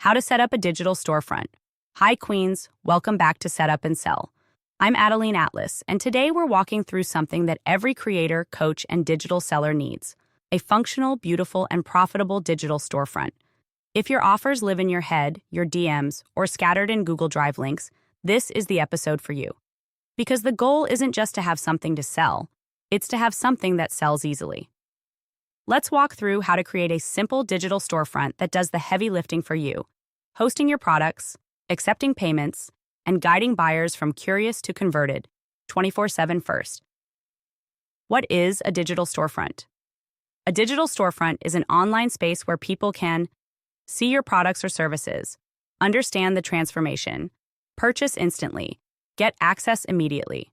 How to set up a digital storefront. Hi Queens, welcome back to Set Up and Sell. I'm ADELINE Atlas, and today we're walking through something that every creator, coach, and digital seller needs: a functional, beautiful, and profitable digital storefront. If your offers live in your head, your DMs, or scattered in Google Drive links, this is the episode for you. Because the goal isn't just to have something to sell, it's to have something that sells easily. Let's walk through how to create a simple digital storefront that does the heavy lifting for you, hosting your products, accepting payments, and guiding buyers from curious to converted, 24/7 first. What is a digital storefront? A digital storefront is an online space where people can see your products or services, understand the transformation, purchase instantly, get access immediately.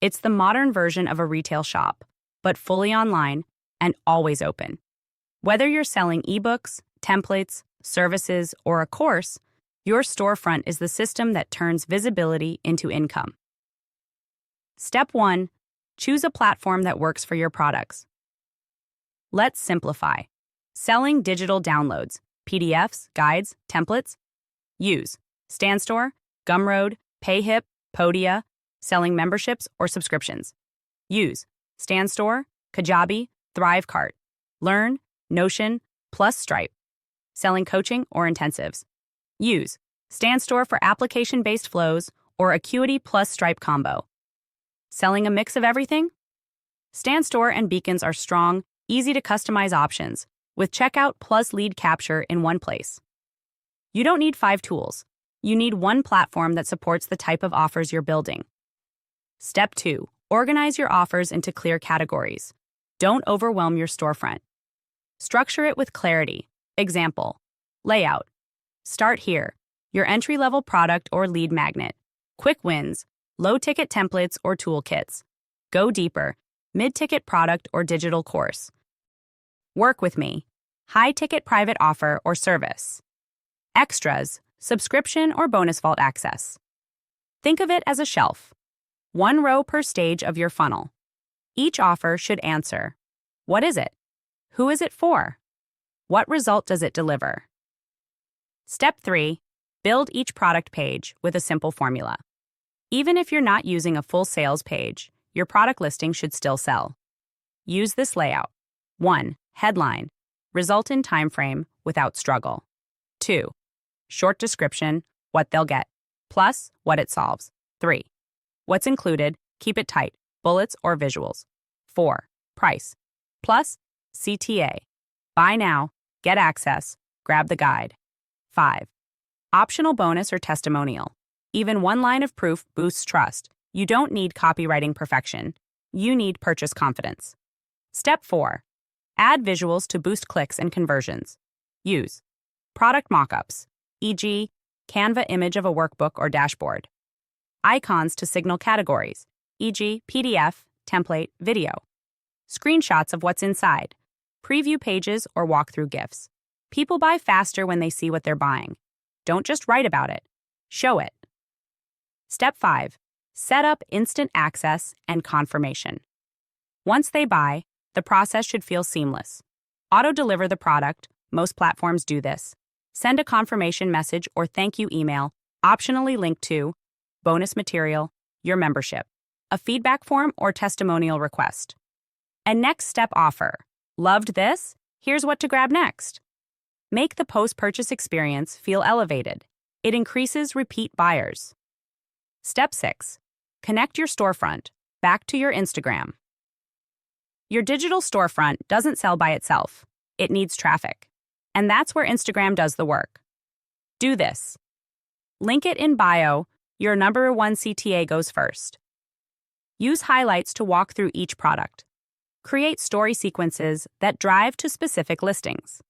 It's the modern version of a retail shop, but fully online and always open. Whether you're selling ebooks, templates, services, or a course, your storefront is the system that turns visibility into income. Step 1. Choose a platform that works for your products. Let's simplify. Selling digital downloads, PDFs, guides, templates. Use StanStore, Gumroad, PayHip, Podia. Selling memberships or subscriptions. Use StanStore, Kajabi, Thrivecart, Learn, Notion, plus Stripe. Selling coaching or intensives. Use StanStore for application-based flows or Acuity plus Stripe combo. Selling a mix of everything? StanStore and Beacons are strong, easy to customize options, with checkout plus lead capture in one place. You don't need 5 tools. You need one platform that supports the type of offers you're building. Step 2. Organize your offers into clear categories. Don't overwhelm your storefront. Structure it with clarity. Example: layout. Start here, your entry-level product or lead magnet. Quick wins, low-ticket templates or toolkits. Go deeper, mid-ticket product or digital course. Work with me, high-ticket private offer or service. Extras, subscription or bonus vault access. Think of it as a shelf. 1 row per stage of your funnel. Each offer should answer: what is it? Who is it for? What result does it deliver? Step 3. Build each product page with a simple formula. Even if you're not using a full sales page, your product listing should still sell. Use this layout. 1. Headline. Result in time frame without struggle. 2. Short description, what they'll get, plus what it solves. 3. What's included, keep it tight, bullets or visuals. 4. Price, plus CTA. Buy now, get access, grab the guide. 5. Optional bonus or testimonial. Even 1 line of proof boosts trust. You don't need copywriting perfection. You need purchase confidence. Step 4. Add visuals to boost clicks and conversions. Use product mockups, e.g., Canva image of a workbook or dashboard. Icons to signal categories, e.g., PDF, template, video. Screenshots of what's inside. Preview pages or walkthrough GIFs. People buy faster when they see what they're buying. Don't just write about it. Show it. Step 5. Set up instant access and confirmation. Once they buy, the process should feel seamless. Auto-deliver the product. Most platforms do this. Send a confirmation message or thank you email, optionally linked to bonus material, your membership, a feedback form or testimonial request. A next step offer. Loved this? Here's what to grab next. Make the post-purchase experience feel elevated. It increases repeat buyers. Step 6. Connect your storefront back to your Instagram. Your digital storefront doesn't sell by itself. It needs traffic. And that's where Instagram does the work. Do this. Link it in bio. Your number 1 CTA goes first. Use highlights to walk through each product. Create story sequences that drive to specific listings.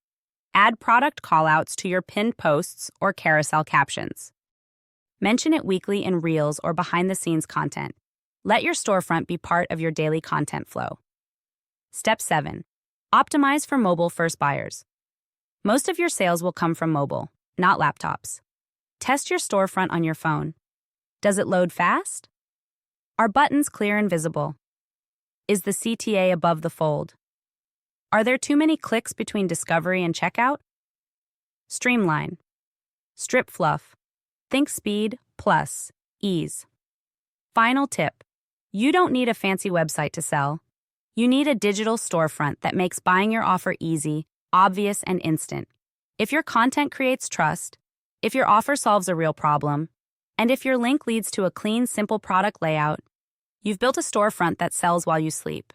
Add product callouts to your pinned posts or carousel captions. Mention it weekly in Reels or behind-the-scenes content. Let your storefront be part of your daily content flow. Step 7. Optimize for mobile-first buyers. Most of your sales will come from mobile, not laptops. Test your storefront on your phone. Does it load fast? Are buttons clear and visible? Is the CTA above the fold? Are there too many clicks between discovery and checkout? Streamline. Strip fluff. Think speed plus ease. Final tip. You don't need a fancy website to sell. You need a digital storefront that makes buying your offer easy, obvious, and instant. If your content creates trust, if your offer solves a real problem, and if your link leads to a clean, simple product layout, you've built a storefront that sells while you sleep.